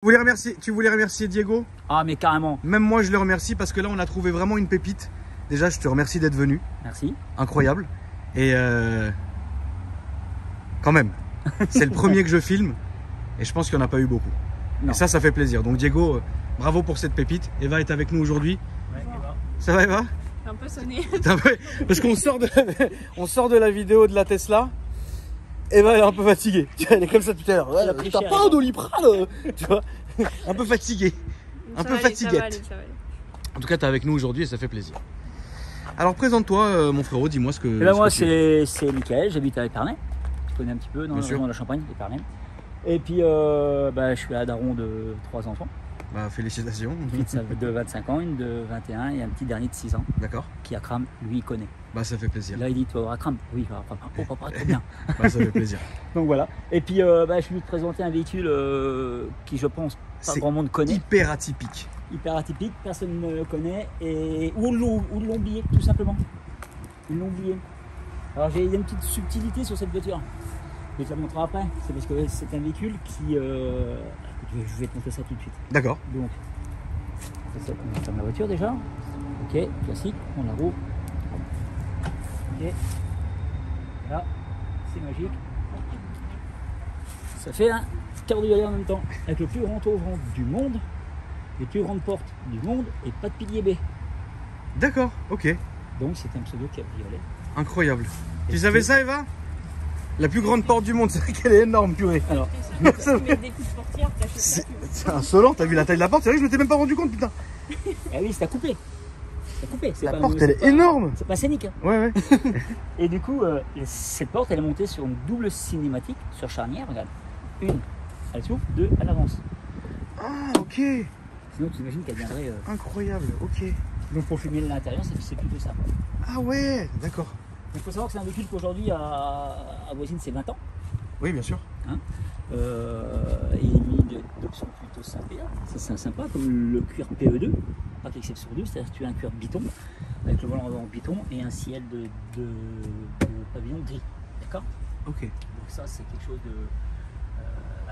Tu voulais remercier Diego? Ah mais carrément. Même moi je le remercie parce que là on a trouvé vraiment une pépite. Déjà je te remercie d'être venu. Merci. Incroyable. Et quand même, c'est le premier que je filme et je pense qu'il n'y en a pas eu beaucoup. Non. Et ça fait plaisir. Donc Diego, bravo pour cette pépite. Eva est avec nous aujourd'hui. Ouais, Eva. Ça va Eva? Un peu sonné. Parce qu'on sort de la vidéo de la Tesla. Eva elle est un peu fatiguée. Elle est comme ça tout à l'heure. Ouais, t'as pas un Doliprane, tu vois. Un peu fatiguée. Un peu fatiguette. En tout cas, tu es avec nous aujourd'hui et ça fait plaisir. Alors présente-toi mon frérot, dis-moi ce que... Et là, moi c'est Mickaël, j'habite à Épernay. Tu connais un petit peu dans la région de la Champagne, Épernay. Et puis je suis à daron de 3 enfants. Bah félicitations. Une petite de 25 ans, une de 21 et un petit dernier de 6 ans. D'accord. Qui a Kram, lui il connaît. Bah ça fait plaisir. Là il dit, tu vas avoir Kram? Oui, oh papa, trop bien. Bah ça fait plaisir. Donc voilà. Et puis je suis venu te présenter un véhicule qui je pense pas grand monde connaît. Hyper atypique. Hyper atypique, personne ne le connaît. Et où l'ont oublié tout simplement. Ils l'ont oublié. Alors il y a une petite subtilité sur cette voiture. Je vais te la montrer après. C'est parce que c'est un véhicule qui... je vais te montrer ça tout de suite. D'accord. Donc, on ferme la voiture déjà. Ok, classique, on la roule. Ok. Là, c'est magique. Ça fait un cabriolet en même temps. Avec le plus grand auvent du monde, les plus grandes portes du monde et pas de pilier B. D'accord, ok. Donc c'est un pseudo cabriolet. Incroyable. Tu savais ça, Eva? La plus grande porte du monde, c'est vrai qu'elle est énorme, purée. Alors, c'est insolent, t'as vu la taille de la porte? C'est vrai que je m'étais même pas rendu compte, putain. Ah oui, c'est à couper. La porte, elle est énorme. C'est pas scénique. Hein. Ouais. Et du coup, cette porte, elle est montée sur une double cinématique, sur charnière, regarde. Une à la souffle, deux à l'avance. Ah, ok. Sinon, tu imagines qu'elle viendrait... Incroyable, ok. Donc pour filmer l'intérieur, c'est plutôt ça. Ah ouais, d'accord. Il faut savoir que c'est un véhicule qu'aujourd'hui avoisine ses 20 ans. Oui, bien sûr. Hein et il est mis d'options plutôt sympa, comme le cuir PE2, pas qu'exception 2, c'est-à-dire que tu as un cuir biton, avec le volant avant biton et un ciel de pavillon gris. D'accord? Ok. Donc ça, c'est quelque chose de...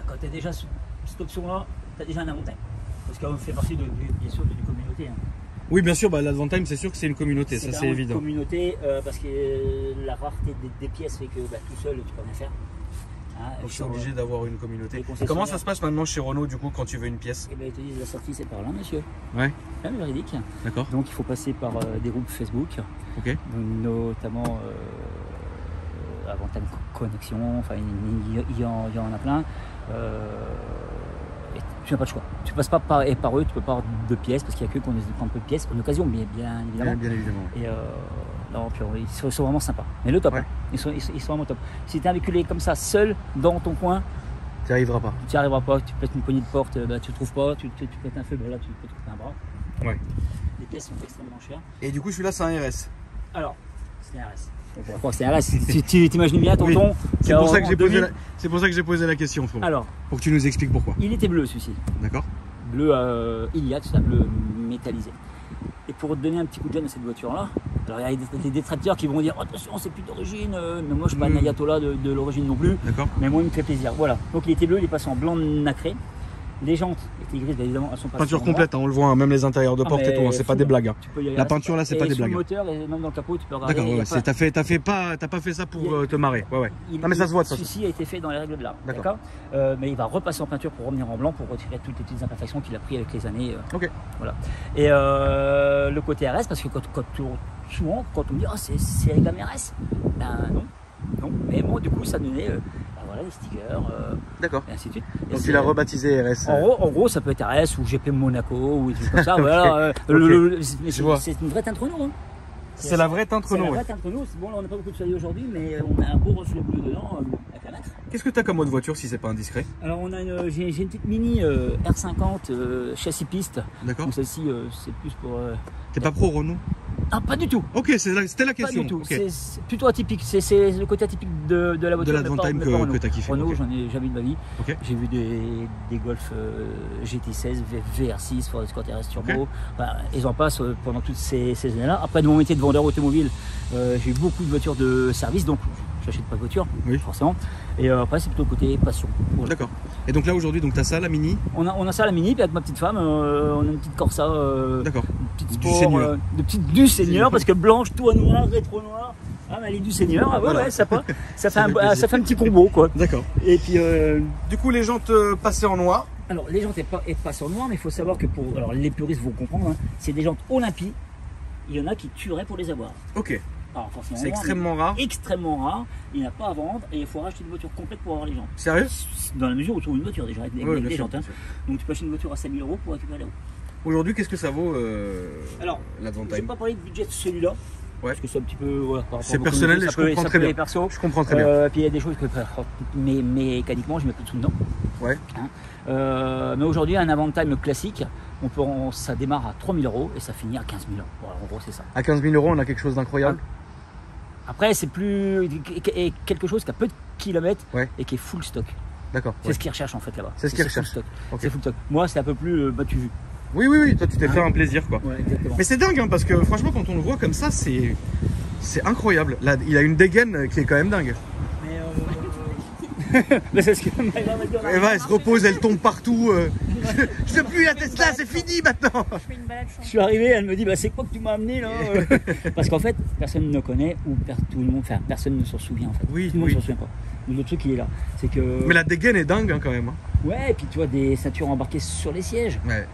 quand tu as déjà cette option-là, tu as déjà un avantage. Parce qu'elle fait partie, bien sûr, d'une communauté. Hein. Oui, bien sûr, l'Advantime, c'est sûr que c'est une communauté, ça c'est évident. C'est une communauté parce que la rareté des pièces fait que tout seul, tu peux rien faire. Hein, donc c'est obligé d'avoir une communauté. Comment ça se passe maintenant chez Renault, du coup, quand tu veux une pièce? Eh bien, ils te disent la sortie, c'est par là, monsieur. Ouais. C'est véridique. D'accord. Donc, il faut passer par des groupes Facebook. Ok. Notamment Advantime Connexion, enfin, il y en a plein. Tu n'as pas le choix. Tu passes pas par eux, tu peux pas avoir de pièces parce qu'il n'y a que qu'on prend un peu de pièces en occasion, bien évidemment. Bien évidemment. Et non, puis, ils sont vraiment sympas. Mais le top, ouais. Ils sont vraiment top. Si tu es un véhiculé comme ça, seul, dans ton coin, tu n'y arriveras pas. Tu n'y arriveras pas. Tu pètes une poignée de porte, tu ne trouves pas. Tu pètes un feu, là tu peux trouver un bras. Ouais. Les pièces sont extrêmement chères. Et du coup, celui-là, c'est un RS. Alors, c'est un RS. C'est un RS. Tu t'imagines bien, tonton. Oui. C'est pour ça que j'ai posé la question, frérot. Alors, pour que tu nous expliques pourquoi. Il était bleu, celui-ci. D'accord. Bleu Iliad, c'est un bleu métallisé. Et pour te donner un petit coup de jeune à cette voiture-là, alors il y a des détracteurs qui vont dire oh, attention, c'est plus d'origine. Mais moi, je ne suis pas un ayatollah de l'origine non plus. D'accord. Mais moi, il me fait plaisir. Voilà. Donc, il était bleu, il est passé en blanc nacré. Les jantes étaient grises, bien évidemment, elles sont pas peinture complète, hein, on le voit, hein, même les intérieurs de porte et tout, hein, c'est pas des blagues. Hein. La peinture là, c'est pas des blagues. Le moteur et même dans le capot, tu peux regarder. D'accord, ouais, t'as pas fait ça pour te marrer. Ouais. Non, mais ça se voit de ça. Celui-ci a été fait dans les règles de l'art. D'accord. Mais il va repasser en peinture pour revenir en blanc pour retirer toutes les petites imperfections qu'il a pris avec les années. Ok. Voilà. Et le côté RS, parce que souvent, quand on me dit ah, c'est avec la RS, ben non. Mais bon, du coup, ça donnait. Voilà, les stickers, d'accord, et ainsi de suite. Donc tu l'as rebaptisé RS. En gros, ça peut être RS ou GP Monaco ou des trucs comme ça. Voilà, c'est une vraie teinte Renault. Hein. C'est la vraie teinte Renault. C'est la vraie teinte Renault. Bon, là, on n'a pas beaucoup de soleil aujourd'hui, mais on a un beau reflet bleu dedans avec la lettre. Qu'est-ce que tu as comme autre voiture si c'est pas indiscret? Alors, j'ai une petite mini R50 châssis piste. D'accord. Donc celle-ci, c'est plus pour. T'es pas pro Renault? Ah, pas du tout. Ok, c'était la question. Pas du tout. Okay. C'est plutôt atypique. C'est le côté atypique de la voiture. De l'Advantime que tu as kiffé. Renault, j'en ai jamais eu de ma vie. Okay. J'ai vu des Golf GT16, VR6, Ford Escort RS Turbo. Okay. Enfin, ils en passent pendant toutes ces années-là. Après, de mon métier de vendeur automobile, j'ai eu beaucoup de voitures de service, donc j'achète pas de voiture, oui. Forcément. Et après, c'est plutôt le côté passion. D'accord. Et donc là aujourd'hui, tu as ça, la Mini? On a ça, la Mini, puis avec ma petite femme, on a une petite Corsa. D'accord. Une petite sport, du Seigneur, parce que blanche, tout en noir, rétro noir. Ah, mais elle est du Seigneur. Ah, ouais, voilà. Ouais, ça fait un petit combo, quoi. D'accord. Et puis. Du coup, les jantes passées en noir. Alors, les jantes passent en noir, mais il faut savoir que alors, les puristes vont comprendre, hein, c'est des jantes Olympique. Il y en a qui tueraient pour les avoir. Ok. C'est extrêmement rare. Extrêmement rare. Il n'y en a pas à vendre et il faut racheter une voiture complète pour avoir les jantes. Sérieux? Dans la mesure où tu trouves une voiture déjà avec des jantes. Hein. Sûr. Donc tu peux acheter une voiture à 5 000 € pour récupérer les roues. Aujourd'hui, qu'est-ce que ça vaut Alors, je vais pas parler de budget de celui-là. Ouais. Parce que c'est un petit peu. Voilà, c'est personnel et je comprends très bien. Je comprends très bien. Puis il y a des choses que. Mais mécaniquement, je mets plus de sous dedans. Ouais. Hein. Mais aujourd'hui, un Avantime classique, ça démarre à 3 000 € et ça finit à 15 000 €. Voilà, en gros, c'est ça. À 15 000 €, on a quelque chose d'incroyable. Après, c'est quelque chose qui a peu de kilomètres et qui est full stock. D'accord. C'est ce qu'ils recherchent en fait là-bas. C'est ce qu'ils recherchent. Okay. C'est full stock. Moi, c'est un peu plus battu vu. Oui, toi tu t'es fait un plaisir quoi. Ouais, exactement. Mais c'est dingue hein, parce que franchement, quand on le voit comme ça, c'est incroyable. Là, il a une dégaine qui est quand même dingue. Mais c'est ce que Eva, elle se repose, elle tombe partout. Je veux plus la Tesla, c'est fini maintenant. Je suis arrivé, elle me dit c'est quoi que tu m'as amené là? Parce qu'en fait, personne ne connaît ou tout le monde, enfin personne ne s'en souvient en fait. Oui, tout le monde ne s'en souvient pas. Le truc il est là, c'est que. Mais la dégaine est dingue hein, quand même. Hein. Ouais, et puis tu vois des ceintures embarquées sur les sièges. Ouais.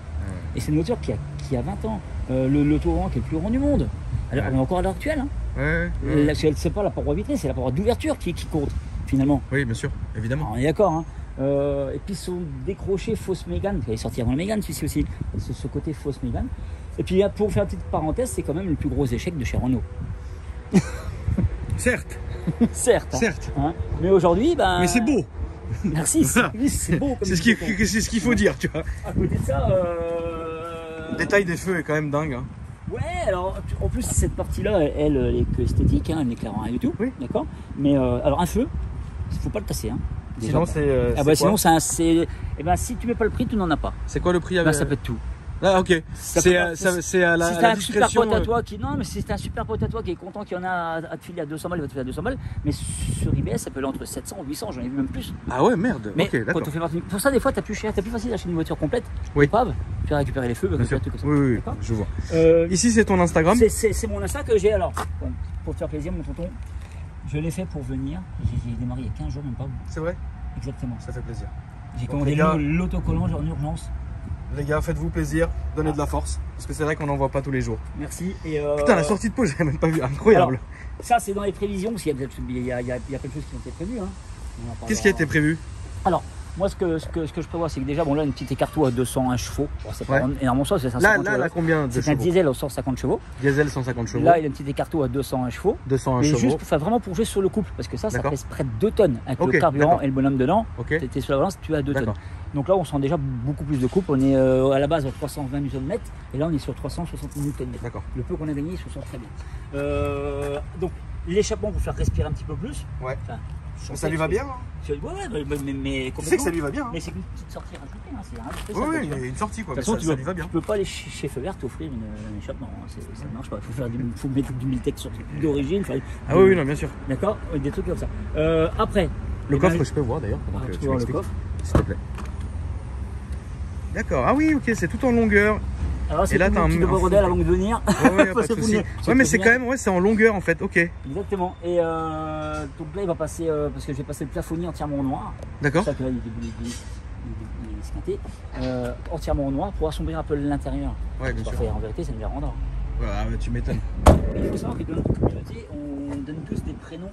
Et c'est une voiture qui a 20 ans. Le taureau qui est le plus grand du monde. Alors, on est encore à l'heure actuelle. Hein. Ouais. C'est pas la paroi vitrée, c'est la paroi d'ouverture qui compte finalement. Oui, bien sûr, évidemment. Alors, on est d'accord. Hein. Et puis son décroché fausse Mégane, qui est sorti avant la Mégane, celui-ci aussi. Ce côté fausse Mégane. Et puis pour faire une petite parenthèse, c'est quand même le plus gros échec de chez Renault. Certes. Certes. Certes. Hein. Mais aujourd'hui, Mais c'est beau. Merci, c'est beau. C'est ce qu'il faut dire, tu vois. À côté de ça, le détail des feux est quand même dingue. Hein. Ouais, alors en plus cette partie-là, elle est que esthétique, hein, elle n'éclaire rien du tout. Oui. D'accord. Mais alors un feu, il faut pas le casser. Hein, déjà, sinon c'est. Sinon c'est. Si tu mets pas le prix, tu n'en as pas. C'est quoi le prix avec... ça peut être tout. Ah ok, c'est à la discrétion. Super pote à toi non mais si c'est un super pote à toi qui est content qu'il y en a à te filer à 200 balles, il va te filer à 200 balles. Mais sur eBay, ça peut aller entre 700 et 800, j'en ai vu même plus. Ah ouais, merde. Mais okay, quand on fait partie... Pour ça, des fois, t'as plus cher, t'as plus facile d'acheter une voiture complète. Oui. Épave, tu vas récupérer les feux, bien sûr. Oui, je vois. Ici, c'est ton Instagram. C'est mon Insta que j'ai alors. Pour te faire plaisir, mon tonton, je l'ai fait pour venir. J'ai démarré il y a 15 jours, même pas. C'est vrai? Exactement. Ça fait plaisir. J'ai commandé l'autocollant en urgence. Les gars, faites-vous plaisir, donnez de la force, parce que c'est vrai qu'on n'en voit pas tous les jours. Merci. Putain, la sortie de peau, j'avais même pas vu, incroyable. Alors, ça, c'est dans les prévisions, parce qu'il y a plein de choses qui ont été prévues. Hein. Qu'est-ce qui a été prévu? Alors, moi, ce que je prévois, c'est que déjà, bon, là, une petite écarto à 201 chevaux. Bon, c'est pas énormément ça, c'est 150 chevaux. Là, combien de chevaux? C'est un diesel à 150 chevaux. Diesel 150 chevaux. Là, il y a une petite écarto à 201 chevaux. 201 mais chevaux. Juste vraiment pour jouer sur le couple, parce que ça pèse près de 2 tonnes. Avec le carburant et le bonhomme dedans, tu es sur la balance, tu as 2 tonnes. Donc là, on sent déjà beaucoup plus de couple. On est à la base à 320 Nm et là, on est sur 360 Nm. D'accord. Le peu qu'on a gagné, il se sent très bien. Donc, l'échappement pour faire respirer un petit peu plus. Ouais. Ça lui va bien hein? Ouais, mais tu sais que ça lui va bien hein? Mais c'est une petite sortie rajoutée, hein, c'est rien de spécial. Oui, il y a une sortie quoi, mais ça lui va bien. Tu peux pas aller chez Feu Vert t'offrir un échappement, hein, ça ne marche pas. Il faut mettre du Miltech d'origine. Ah oui, non, bien sûr. D'accord. Des trucs comme ça. Après. Le coffre, je peux voir d'ailleurs. Tu vois le coffre, s'il te plaît. D'accord. Ah oui, ok, c'est tout en longueur. Alors, et là, tu as un petit bordel avant de venir. Ouais, pas de souci. Ouais, mais c'est quand même, c'est en longueur en fait, ok. Exactement. Et donc là, il va passer, parce que je vais passer le plafonnier entièrement en noir. D'accord. C'est ça que là, il est esquinté. Entièrement en noir pour assombrir un peu l'intérieur. Ouais, bien sûr. En vérité, ça me les rendra. Ah, tu m'étonnes. Il faut savoir que dans notre communauté, on donne tous des prénoms.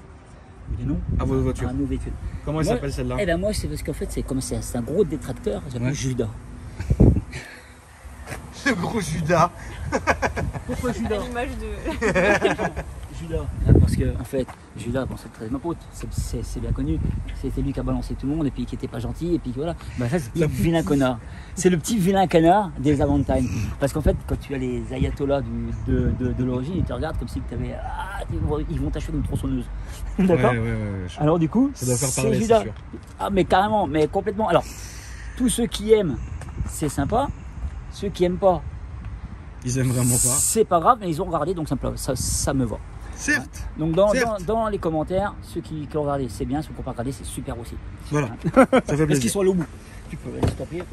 Des noms à vos voitures. À nos véhicules. Comment elle s'appelle celle-là? Eh ben moi, c'est parce qu'en fait, c'est un gros détracteur. Il s'appelle Judas. Le gros Judas. Pourquoi Judas? L'image de... Judas, parce que en fait, Judas, bon, c'est très ma pote, c'est bien connu. C'était lui qui a balancé tout le monde et puis qui était pas gentil et puis voilà. Bah ça, c'est le petit vilain connard. C'est le petit vilain canard des Avantime. Parce qu'en fait, quand tu as les ayatollahs de l'origine, ils te regardent comme si tu avais ils vont t'acheter une tronçonneuse. D'accord. Ouais. Alors du coup, ça doit faire parler, Judas. c'est sûr. Ah mais carrément, mais complètement. Alors, tous ceux qui aiment, c'est sympa. Ceux qui aiment pas, ils aiment vraiment pas. C'est pas grave, mais ils ont regardé, donc ça me va. Certes. Donc dans les commentaires, ceux qui ont regardé, c'est bien, ceux qui n'ont pas regardé, c'est super aussi. Voilà, ça fait Parce qu'ils plaisir. sont allés au bout. Tu peux stopper.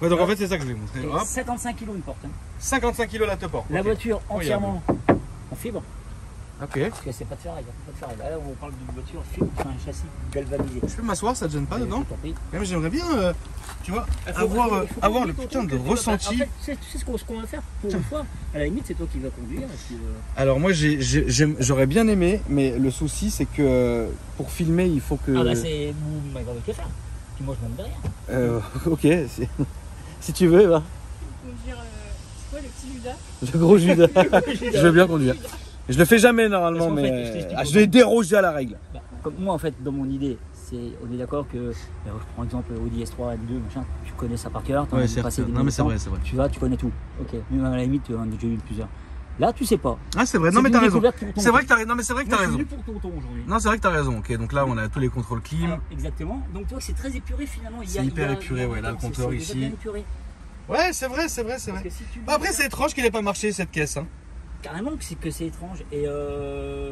Ouais, donc en fait, c'est ça que je vais montrer. Hop. 55 kg une porte. Hein. 55 kg la top. La voiture entièrement en fibre. Ok. Parce que c'est pas de ferraille. Là, on parle d'une voiture fibre, enfin un châssis galvanisé. Je peux m'asseoir, ça te gêne pas dedans? Même j'aimerais bien, tu vois, faut avoir le ton putain truc de que tu vas faire. ressenti. En fait, tu sais ce qu'on va faire pour une fois. À la limite, c'est toi qui vas conduire. Et puis, Alors moi, j'aurais bien aimé, mais le souci, c'est que pour filmer, il faut que... Ah bah c'est vous m'avez qu'à faire. Puis moi, je monte derrière. Ok, si tu veux, va. Conduire, c'est quoi le petit Judas? Le gros Judas. Je veux bien conduire. Je le fais jamais normalement, Parce qu'en mais fait, je t'explique je vais déroger à la règle. Bah, comme moi, en fait, dans mon idée, on est d'accord que, je prends exemple Audi S3, M2, machin, tu connais ça par cœur, Ouais, certes. Non, mais c'est vrai, c'est vrai. Tu vas, tu connais tout. Ok, mais à la limite, tu en as déjà eu plusieurs. Là, tu sais pas. Ah, c'est vrai, non, mais t'as raison. C'est vrai que t'as raison. Non, mais c'est vrai que t'as Moi, je raison. suis venu pour ton aujourd'hui. Non, c'est vrai que t'as raison. Ok, donc là, on a tous les contrôles clim. Alors, exactement. Donc, tu vois, c'est très épuré finalement. C'est hyper épuré, ouais, là, le compteur c'est ici. bien épuré. Ouais, c'est vrai, c'est vrai, c'est Parce vrai. que si tu Bah, après, c'est étrange qu'il ait pas marché cette caisse. Hein. Carrément que c'est étrange et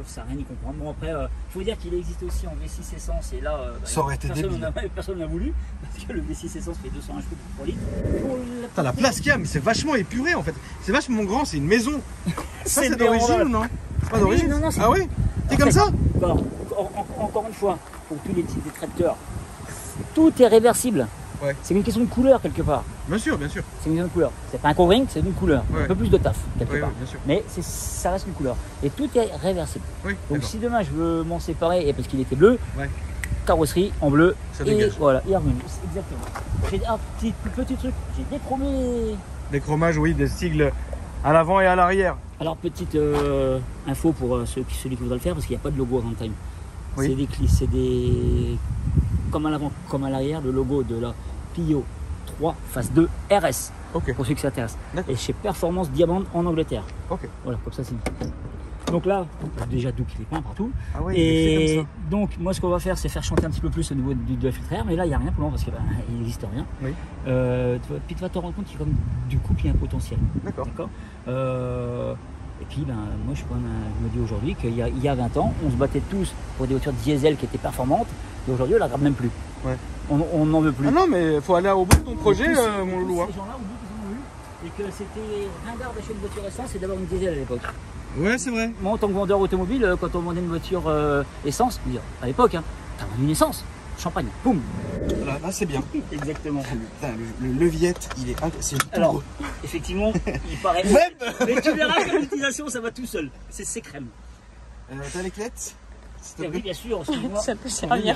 ça n'a rien y comprendre. Bon après, faut dire qu'il existe aussi en V6 essence et là, Ça aurait été débile. Personne n'a voulu parce que le V6 essence fait 201 chevaux pour 3 litres. Putain, la place qu'il y a, mais c'est vachement épuré en fait. C'est vachement grand, c'est une maison. Ça, c'est C'est d'origine ou non? C'est pas d'origine? non, Ah ouais? T'es comme ça? Bon, encore une fois, pour tous les petits détracteurs, tout est réversible. Ouais. C'est une question de couleur quelque part. Bien sûr, bien sûr. C'est une question de couleur. C'est pas un covering, c'est une couleur. Ouais. Un peu plus de taf quelque Oui, part. oui, bien sûr. Mais ça reste une couleur. Et tout est réversible. Oui, Donc d'accord. si demain je veux m'en séparer, et parce qu'il était bleu, Ouais. carrosserie en bleu, Ça et dégage. voilà, et revenu. Exactement. J'ai petit truc, j'ai déchromé. Des chromages, oui, des sigles à l'avant et à l'arrière. Alors petite info pour celui qui voudra le faire, parce qu'il n'y a pas de logo avant time. Oui. C'est des comme à l'avant, comme à l'arrière, le logo de la Pio 3 phase 2 RS. Ok. Pour ceux qui s'intéressent. D'accord. Et chez Performance Diamond en Angleterre. Ok. Voilà, comme ça c'est nickel. Donc là, déjà d'où qu'il est peint partout. Ah ouais, et comme ça. donc moi ce qu'on va faire c'est faire chanter un petit peu plus au niveau de la filtre à air, mais là il n'y a rien pour le moment parce qu'il n'existe rien. Oui. Puis tu vas te rendre compte qu'il y a comme du coup il y a un potentiel. D'accord. Et puis moi je me dis aujourd'hui qu'il y a 20 ans, on se battait tous pour des voitures diesel qui étaient performantes, et aujourd'hui on ne la regarde même plus. Ouais. On n'en veut plus. Ah non, mais faut aller au bout de ton projet, Tous mon loulou. hein. Ces gens-là, au bout qu'ils ont eu, et que c'était ringard d'acheter une voiture essence et d'avoir une diesel à l'époque. Ouais, c'est vrai. Moi, en tant que vendeur automobile, quand on vendait une voiture essence, à l'époque, hein, t'as vendu une essence, champagne, boum. Là, c'est bien. Exactement. Putain, le leviette, il est. C'est tout Alors, gros. effectivement, il paraît. Web. Mais tu verras que l'utilisation, ça va tout seul. C'est crème. T'as les clettes? S'il te Oui, plaît. bien sûr. Excuse-moi. Ça peut servir.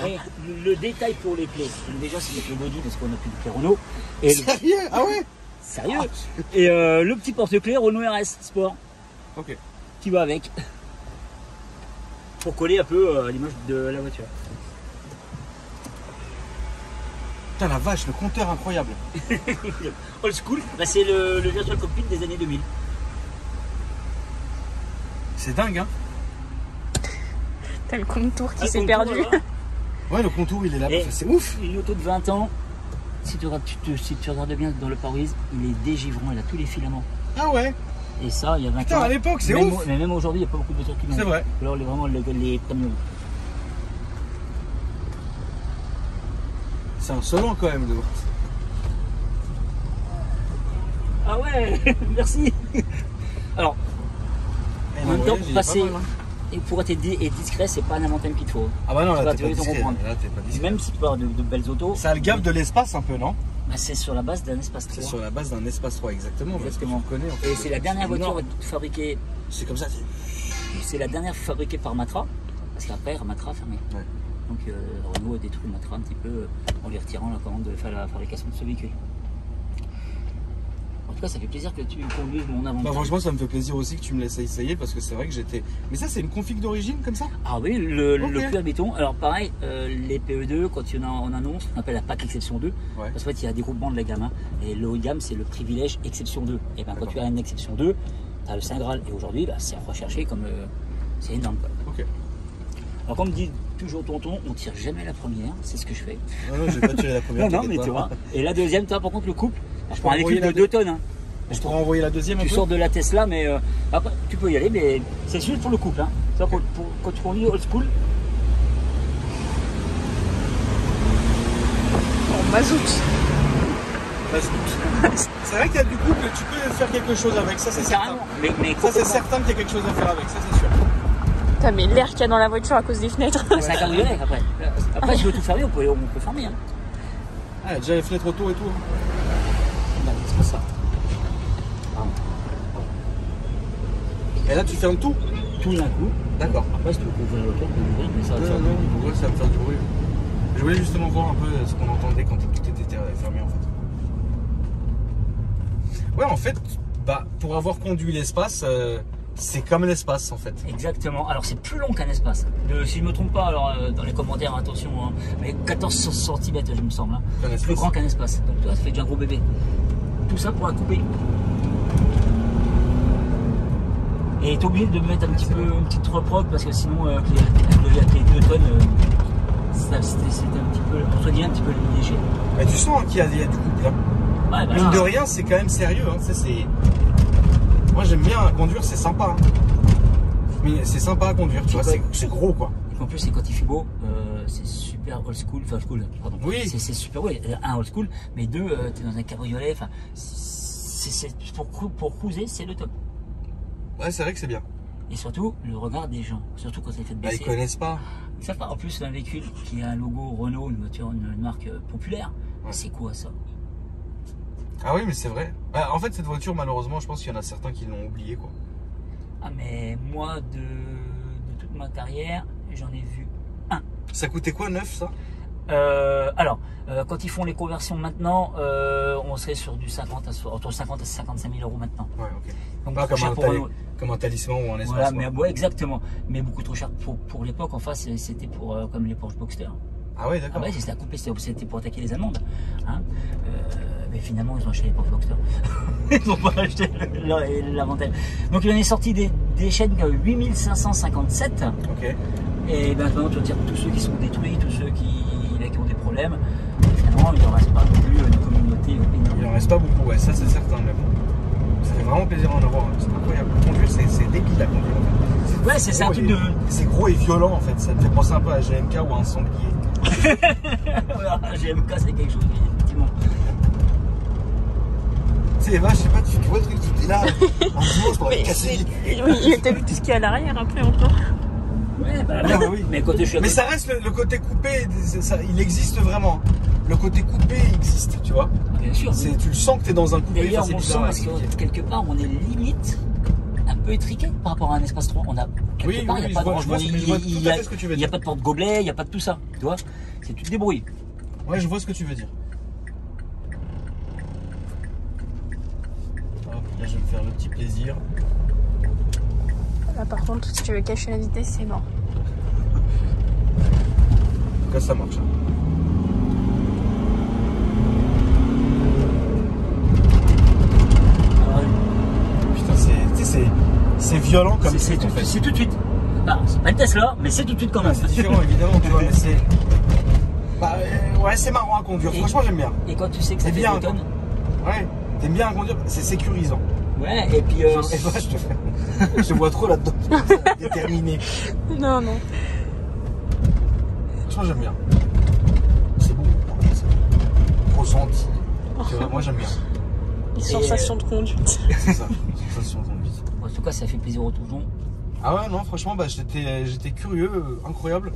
Le détail pour les clés. Donc déjà, c'est avec le body parce qu'on a plus de clés Renault. Et le... Sérieux? Ah ouais? Sérieux. Et le petit porte-clés Renault RS Sport Ok. qui va avec. Pour coller un peu à l'image de la voiture. Putain, la vache, le compteur incroyable. Old school, bah, c'est le virtual cockpit des années 2000. C'est dingue, hein? T'as le contour qui Ah, s'est comme perdu. toi, voilà. Ouais, le contour, il est là. Et C'est ouf. Une auto de 20 ans, si tu regardes bien dans le pare-brise, il est dégivrant, il a tous les filaments. Ah ouais. Et ça, il y a 20 Putain, ans. à l'époque, c'est même, ouf. Mais même aujourd'hui, il n'y a pas beaucoup de voitures qui l'ont. C'est vrai. Alors, vraiment, les premiers. C'est insolent quand même de voir. Ah ouais, merci. Alors, en même temps, pour passer, et pour être discret, c'est pas un inventaire qu'il te faut. Ah bah non, Tu là vas t'es pas te discret. comprendre. Là t'es pas discret. Même si tu parles de belles autos, Ça a le gap de l'espace un peu, non? bah, c'est sur la base d'un espace 3. C'est sur la base d'un espace 3, exactement. Exactement. Parce que tu le connais, en fait. Et c'est la dernière voiture énorme. fabriquée. C'est comme ça. C'est la dernière fabriquée par Matra, parce qu'après Matra a fermé. Ouais. Donc Renault a détruit Matra un petit peu en lui retirant la commande de faire la fabrication de ce véhicule. En tout cas, ça fait plaisir que tu conduises mon avantage. Bah franchement, ça me fait plaisir aussi que tu me laisses essayer parce que c'est vrai que j'étais. Mais ça, c'est une config d'origine comme ça? Ah oui, Ok. le cuir béton. Alors pareil, les PE2, quand il y en a en annonce, on appelle la PAC Exception 2. Ouais. Parce qu'en fait, il y a des groupements de la gamme. Hein, et le haut de gamme, c'est le privilège Exception 2. Et ben quand D'accord. tu as une Exception 2, tu as le Saint Graal. Et aujourd'hui, bah, c'est recherché comme. C'est énorme. Quoi. Ok. Alors comme dit toujours tonton, on tire jamais la première, c'est ce que je fais. Non, non, j'ai pas tiré la première. Non, non, t'inquiète mais pas. tu vois. Et la deuxième, toi, par contre, le couple, je prends un envoyer véhicule de la 2 tonnes. Hein. Je pourrais envoyer la deuxième un Tu peu. sors de la Tesla, mais après, tu peux y aller, mais c'est juste pour le couple. Hein. C'est-à-dire quand tu conduis old school, En mazout. C'est vrai qu'il y a du couple, tu peux faire quelque chose avec, ça c'est certain. carrément. Mais Ça c'est certain qu'il y a quelque chose à faire avec, ça c'est sûr. Putain, mais l'air qu'il y a dans la voiture à cause des fenêtres. C'est un cabriolet après. Après, si tu veux tout fermer, on peut fermer. Hein. Ah, déjà les fenêtres auto et tout. Non, c'est pas ça. Et là tu fermes tout. Tout d'un coup. D'accord. Après, si tu veux ouvrir le tour, tu peux l'ouvrir, mais ça va te faire du bruit. Ouais, ça va me faire du bruit. Je voulais justement voir un peu ce qu'on entendait quand tout était fermé en fait. Ouais, en fait, bah, pour avoir conduit l'espace, c'est comme l'espace en fait. Exactement. Alors, c'est plus long qu'un espace. Si je ne me trompe pas, alors dans les commentaires, attention, hein, mais 14 cm, je me semble. Hein. Plus grand qu'un espace. Donc, ça fait déjà un gros bébé. Tout ça pour la couper. Et t'es obligé de mettre un petit peu une petite reproque parce que sinon, avec les 2 tonnes, c'était un petit peu, entre guillemets, un petit peu léger. Mais tu sens qu'il y a du couple là. Ouais, bah, Mine de rien, c'est quand même sérieux. Hein. Moi j'aime bien conduire, c'est sympa. Hein. Mais c'est sympa à conduire, tu vois, c'est gros quoi. Et en plus, c'est quand il fait beau, c'est super old school, enfin school, pardon. Oui. C'est super, oui, un old school, mais 2, t'es dans un cabriolet, enfin, pour cruiser, c'est le top. Ouais, c'est vrai que c'est bien. Et surtout, le regard des gens, surtout quand c'est fait Bah, baisser. ils connaissent pas. Ça part en plus, c'est un véhicule qui a un logo Renault, une voiture, une marque populaire. Ouais. C'est quoi ça? Ah oui, mais c'est vrai. Bah, en fait, cette voiture, malheureusement, je pense qu'il y en a certains qui l'ont oublié quoi. Ah, mais moi, de toute ma carrière, j'en ai vu un. Ça coûtait quoi, neuf ça? Alors, quand ils font les conversions maintenant, on serait sur du 50 entre 50 et 55 000 euros maintenant. Ouais, ok. Donc, Pas trop cher pour Renault. comme un talisman ou un espace. Voilà, quoi. mais ouais, exactement. Mais beaucoup trop cher pour l'époque. En face, c'était pour comme les Porsche Boxster. Ah ouais, Ah d'accord. ouais, c'était à couper, c'était pour attaquer les Allemandes. Hein. Mais finalement, ils ont acheté les Porsche Boxster. Ils n'ont pas acheté l'Avantel. Donc, il en est sorti des chaînes 8557. Ok. Et ben, maintenant, tu retires tous ceux qui sont détruits, tous ceux qui ont des problèmes. Et finalement, il ne reste pas non plus une communauté énorme. Il en reste pas beaucoup, ouais, ça c'est certain, mais bon. Ça fait vraiment plaisir d'en avoir, c'est incroyable. Conduire, c'est débile à conduire en fait. Ouais, c'est un truc de. C'est gros et violent en fait, ça te fait penser un peu à GMK ou à un sanglier. Voilà, GMK, c'est quelque chose, effectivement. Tu sais, Eva, je sais pas, tu vois le truc, tu es là, un dimanche pour casser les couilles. Oui, t'as vu tout ce qu'il y a à l'arrière après encore. Ouais, bah, Ah, bah oui. mais quand je suis à Mais côté- ça reste le côté coupé, il existe vraiment. Le côté coupé existe, tu vois. Bien sûr. Tu le sens que tu es dans un coupé. D'ailleurs, enfin, on c'est sent bizarre à parce expliquer. que quelque part, on est limite un peu étriqué par rapport à un espace 3. On a quelque Oui, part, oui, il n'y je a pas de vois rangement, tout à fait ce que tu veux il n'y a dire. pas de porte-gobelet, il n'y a pas de tout ça. Tu vois, c'est tu te débrouilles. Ouais, je vois ce que tu veux dire. Hop, là, je vais me faire le petit plaisir. Là, par contre, si tu veux cacher la vitesse, c'est mort. En tout cas, ça marche. Putain, c'est violent comme C'est truc, en fait. tout de suite. Ah, c'est pas une Tesla, mais c'est tout de suite quand même. C'est différent évidemment, tu vois, mais c'est. Bah, ouais, c'est marrant à conduire. Et- Franchement, j'aime bien. Et quand tu sais que ça C'est fait bien, 2 tonnes. Ouais, t'aimes bien à conduire, c'est sécurisant. Ouais, et puis. Eva, je te vois trop là-dedans. Déterminé. Non, non. Franchement, j'aime bien. C'est beau. Ressenti. Tu vois, moi, j'aime bien. Les sensations de conduite. C'est ça. Sensation de conduite. En tout cas, ça fait plaisir au toujon. Ah ouais, non, franchement, bah, j'étais curieux, incroyable.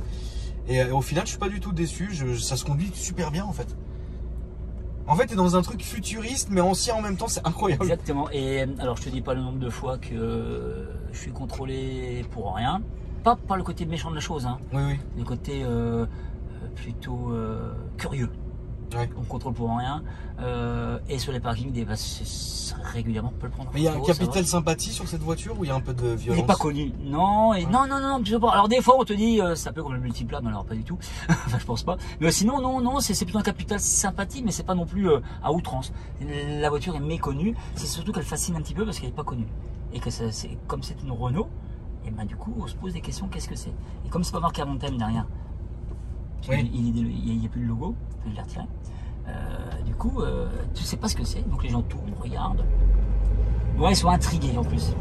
Et au final, je suis pas du tout déçu. Ça se conduit super bien en fait. En fait, t'es dans un truc futuriste mais ancien en même temps, c'est incroyable. Exactement. Et alors, je te dis pas le nombre de fois que je suis contrôlé pour rien. Pas le côté méchant de la chose, hein. Oui, oui. Le côté plutôt curieux. Ouais. On contrôle pour rien. Et sur les parkings, régulièrement, on peut le prendre. en Mais il y a un photo, ça capital va. sympathie sur cette voiture ou il y a un peu de Il violence? n'est pas connu. Non, et non, je sais pas. Alors des fois on te dit c'est un peu comme le multiplat, mais alors pas du tout. Enfin je pense pas. Mais sinon non, c'est plutôt un capital sympathie, mais c'est pas non plus à outrance. La voiture est méconnue. C'est surtout qu'elle fascine un petit peu parce qu'elle est pas connue. Et que comme c'est une Renault, et ben du coup on se pose des questions, qu'est-ce que c'est? Et comme c'est pas marqué Avantel derrière, Oui. il n'y a plus le logo, je l'ai retiré. Du coup, tu sais pas ce que c'est, donc les gens tournent, regardent. Ouais, ils sont intrigués en plus.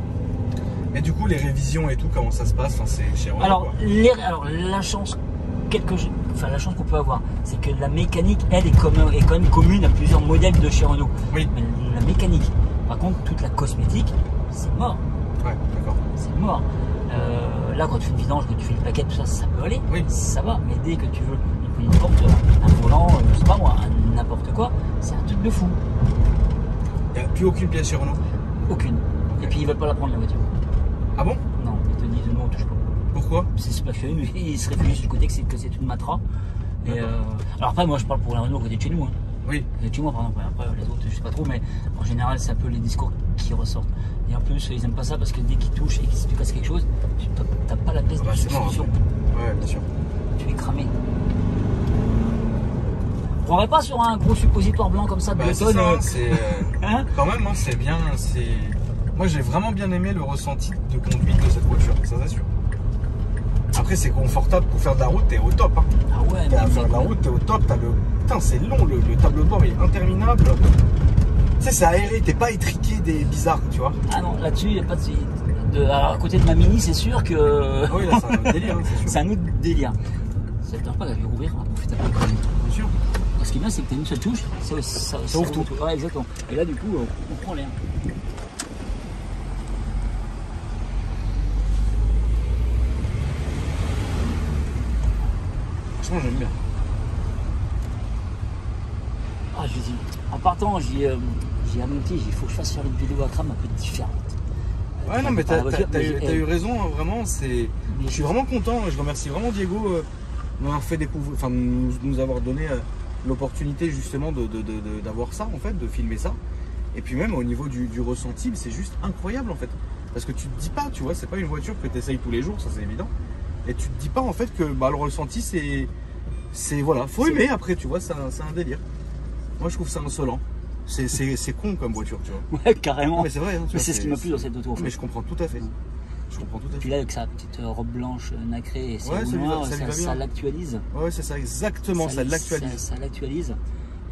Et du coup, les révisions et tout, comment ça se passe? Enfin, c'est chez Renault, Alors, quoi. la chance la chance qu'on peut avoir, c'est que la mécanique, elle, est quand même commune à plusieurs modèles de chez Renault. Oui. Mais la mécanique, par contre, toute la cosmétique, c'est mort. Ouais, d'accord. C'est mort. Là, quand tu fais une vidange, quand tu fais une plaquette, tout ça, ça peut aller. Oui. Ça va. Mais dès que tu veux n'importe un volant, je sais pas moi, n'importe quoi, c'est un truc de fou. Il n'y a plus aucune pièce chez Renault? Aucune. Et puis, ils veulent pas la prendre, la voiture. Ah bon? Non, ils te disent non, on touche pas. Pourquoi? C'est parce qu'ils se réfugient du côté que c'est une matra. Et alors après, moi je parle pour la Renault côté de chez nous. Hein. Oui. Côté de chez moi, par exemple. Après, les autres, je sais pas trop, mais en général, c'est un peu les discours qui ressortent. Et en plus, ils aiment pas ça parce que dès qu'ils touchent et qu'ils se cassent quelque chose, tu n'as pas la pièce de substitution. Ouais, bien sûr. Tu es cramé. On prendrait pas sur un gros suppositoire blanc comme ça de c'est tonnes. ça, c'est Hein quand même, hein, c'est bien. Moi, j'ai vraiment bien aimé le ressenti de conduite de cette voiture, ça c'est sûr. Après, c'est confortable pour faire de la route, t'es au top. Hein. Ah ouais, Pour faire de la route, t'es au top. Putain, c'est long, le tableau de bord il est interminable. Tu sais, c'est aéré, t'es pas étriqué des bizarres, tu vois. Ah non, là-dessus, il n'y a pas alors, à côté de ma Mini, c'est sûr que. Ah oui, là, c'est un délire, hein, c'est sûr. C'est un autre délire. Ça ne pas, là, je vais rouvrir, on va profiter un peu. Bien sûr. Ce qui est bien, c'est que tu as une seule touche, ça ouvre tout. Ouais, exactement. Et là, du coup, on prend l'air. Franchement, j'aime bien. Ah, je dis, en partant, j'ai à mon petit, il faut que je fasse faire une vidéo à crame un peu différente. Ouais, non, mais t'as eu raison, hein, vraiment. Je suis vraiment content. Je remercie vraiment Diego de m'avoir fait découvrir, enfin, de nous avoir donné l'opportunité justement d'avoir ça, en fait, de filmer ça. Et puis même au niveau du ressenti, c'est juste incroyable en fait. Parce que tu te dis pas, tu vois, c'est pas une voiture que tu essayes tous les jours, ça c'est évident. Et tu te dis pas en fait que le ressenti c'est voilà, faut aimer après, tu vois, c'est un délire. Moi je trouve ça insolent. C'est con comme voiture, tu vois. Ouais, carrément. Non, mais c'est vrai. Hein, c'est ce qui m'a plu dans cette auto. Mais je comprends tout à fait. Je comprends tout à fait. Puis là, avec sa petite robe blanche nacrée et ses roues noires, ça l'actualise. Ouais, c'est ça, exactement, ça l'actualise. Ça l'actualise.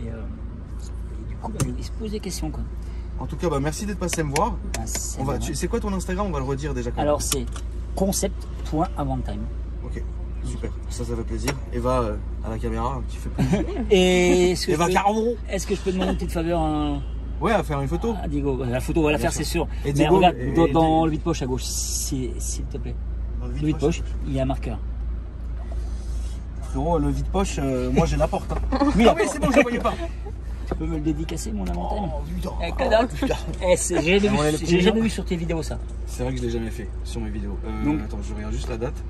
Et du coup, il se pose des questions, quoi. En tout cas, merci d'être passé me voir. C'est quoi ton Instagram? On va le redire déjà. Alors, c'est concept.avanttime. Ok, super. Ça fait plaisir. Eva à la caméra, qui fait plaisir. Et Eva Carvon. Est-ce que je peux demander une petite faveur Ouais, à faire une photo. Ah, Diego, la photo, on va la faire, c'est sûr. Et mais Diego, regarde, dans le vide-poche à gauche, s'il te plaît. Dans le vide-poche, il y a un marqueur. Frérot, le vide-poche, moi j'ai la porte. Hein. Oui, c'est bon, je ne voyais pas. Tu peux me le dédicacer, mon Avanttime? Oh putain. J'ai jamais vu sur tes vidéos ça. C'est vrai que je l'ai jamais fait sur mes vidéos. Donc, attends, je regarde juste la date.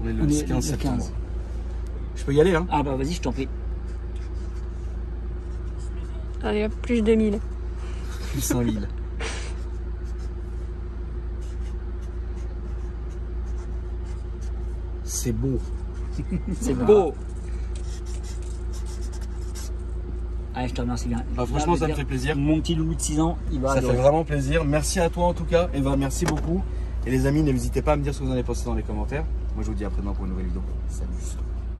On est le 15 septembre. 15. Je peux y aller, hein? Ah bah vas-y, je t'en prie. Allez, hop, plus 2000. Plus 5000. C'est beau. C'est beau. Allez, je te remercie bien. Franchement, ça me fait plaisir. Mon petit loulou de 6 ans, il va. Ça fait vraiment plaisir. Merci à toi en tout cas. Eva, merci beaucoup. Et les amis, n'hésitez pas à me dire ce que vous en avez pensé dans les commentaires. Moi, je vous dis à après-demain pour une nouvelle vidéo. Salut.